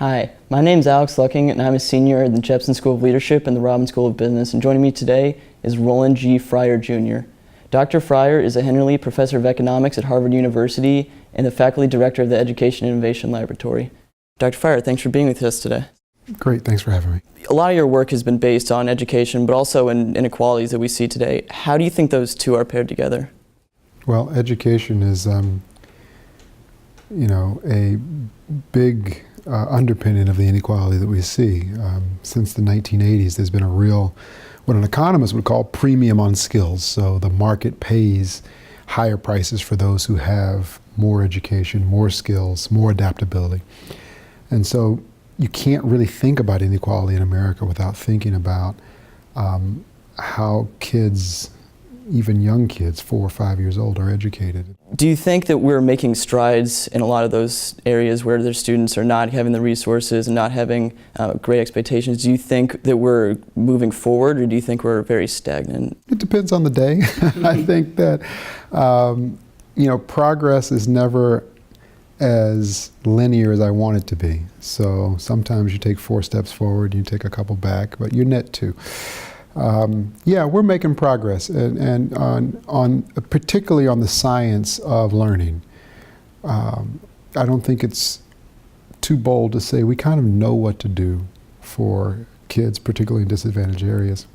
Hi, my name's Alex Lucking, and I'm a senior at the Jepson School of Leadership and the Robin School of Business, and joining me today is Roland G Fryer Jr. Dr. Fryer is a Henry Lee Professor of Economics at Harvard University and the Faculty Director of the Education and Innovation Laboratory. Dr. Fryer, thanks for being with us today. Great, thanks for having me. A lot of your work has been based on education, but also in inequalities that we see today. How do you think those two are paired together? Well, education is, a big underpinning of the inequality that we see. Since the 1980s, there's been a real, what an economist would call premium on skills. So the market pays higher prices for those who have more education, more skills, more adaptability. And so you can't really think about inequality in America without thinking about how kids, even young kids, 4 or 5 years old, are educated. Do you think that we're making strides in a lot of those areas where their students are not having the resources and not having great expectations? Do you think that we're moving forward, or do you think we're very stagnant? It depends on the day. I think that progress is never as linear as I want it to be. So sometimes you take 4 steps forward, you take a couple back, but you net 2. Yeah, we're making progress, and on particularly on the science of learning. I don't think it's too bold to say we kind of know what to do for kids, particularly in disadvantaged areas.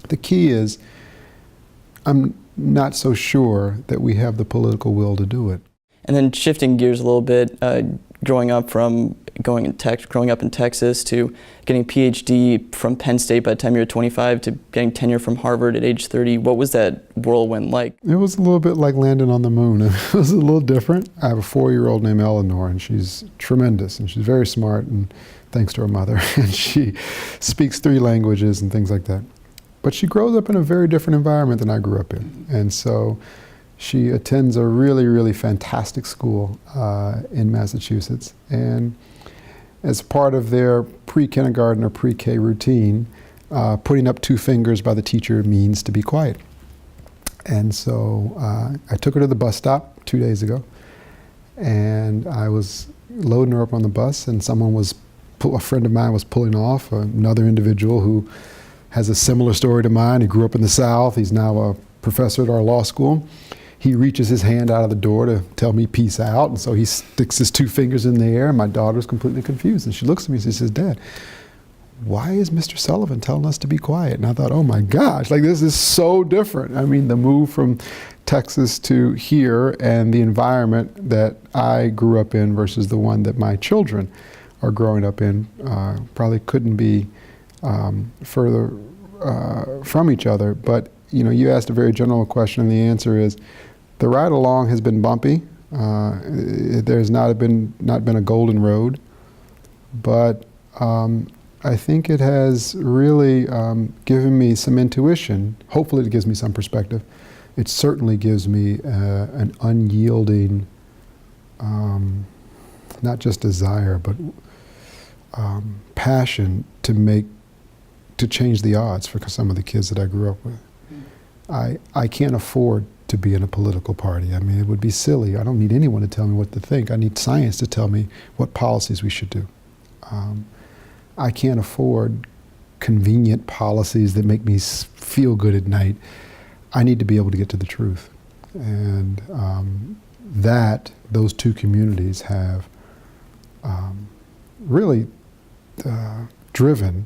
The key is, I'm not so sure that we have the political will to do it. And then shifting gears a little bit, growing up in Texas to getting a PhD from Penn State by the time you're 25 to getting tenure from Harvard at age 30, what was that whirlwind like? It was a little bit like landing on the moon. It was a little different. I have a 4-year-old named Eleanor, and she's tremendous, and she's very smart, and thanks to her mother, and she speaks 3 languages and things like that. But she grows up in a very different environment than I grew up in, and so she attends a really, really fantastic school in Massachusetts, and as part of their pre-kindergarten or pre-K routine, putting up 2 fingers by the teacher means to be quiet. And so I took her to the bus stop 2 days ago, and I was loading her up on the bus, and a friend of mine was pulling off, another individual who has a similar story to mine. He grew up in the South. He's now a professor at our law school. He reaches his hand out of the door to tell me peace out, and so he sticks his 2 fingers in the air, and my daughter's completely confused. And she looks at me and she says, "Dad, why is Mr. Sullivan telling us to be quiet?" And I thought, oh my gosh, like this is so different. I mean, the move from Texas to here and the environment that I grew up in versus the one that my children are growing up in probably couldn't be further from each other. But you asked a very general question, and the answer is, the ride along has been bumpy. There's not been a golden road, but I think it has really given me some intuition. Hopefully it gives me some perspective. It certainly gives me an unyielding, not just desire, but passion to change the odds for some of the kids that I grew up with. I can't afford to be in a political party. I mean, it would be silly. I don't need anyone to tell me what to think. I need science to tell me what policies we should do. I can't afford convenient policies that make me feel good at night. I need to be able to get to the truth. And those 2 communities have really driven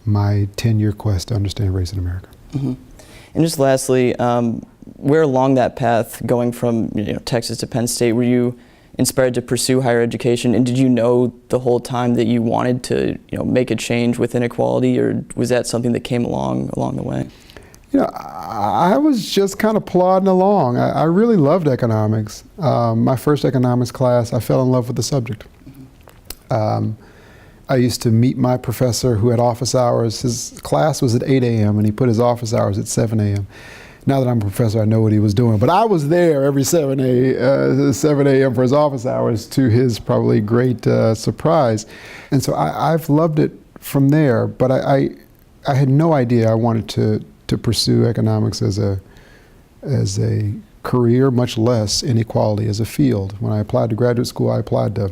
my 10-year quest to understand race in America. Mm-hmm. And just lastly, where along that path, going from Texas to Penn State, were you inspired to pursue higher education? And did you know the whole time that you wanted to make a change with inequality, or was that something that came along the way? I was just kind of plodding along. I really loved economics. My first economics class, I fell in love with the subject. I used to meet my professor who had office hours. His class was at 8 a.m. and he put his office hours at 7 a.m. Now that I'm a professor, I know what he was doing. But I was there every 7 a.m. for his office hours, to his probably great surprise. And so I've loved it from there. But I had no idea I wanted to pursue economics as a career, much less inequality as a field. When I applied to graduate school, I applied to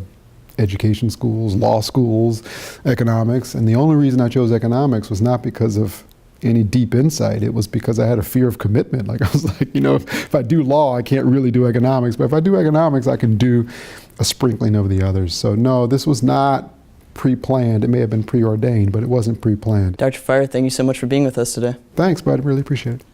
education schools, law schools, economics. And the only reason I chose economics was not because of any deep insight. It was because I had a fear of commitment. Like I was like, if I do law, I can't really do economics. But if I do economics, I can do a sprinkling of the others. So no, this was not pre-planned. It may have been preordained, but it wasn't pre-planned. Dr. Fryer, thank you so much for being with us today. Thanks, bud. Really appreciate it.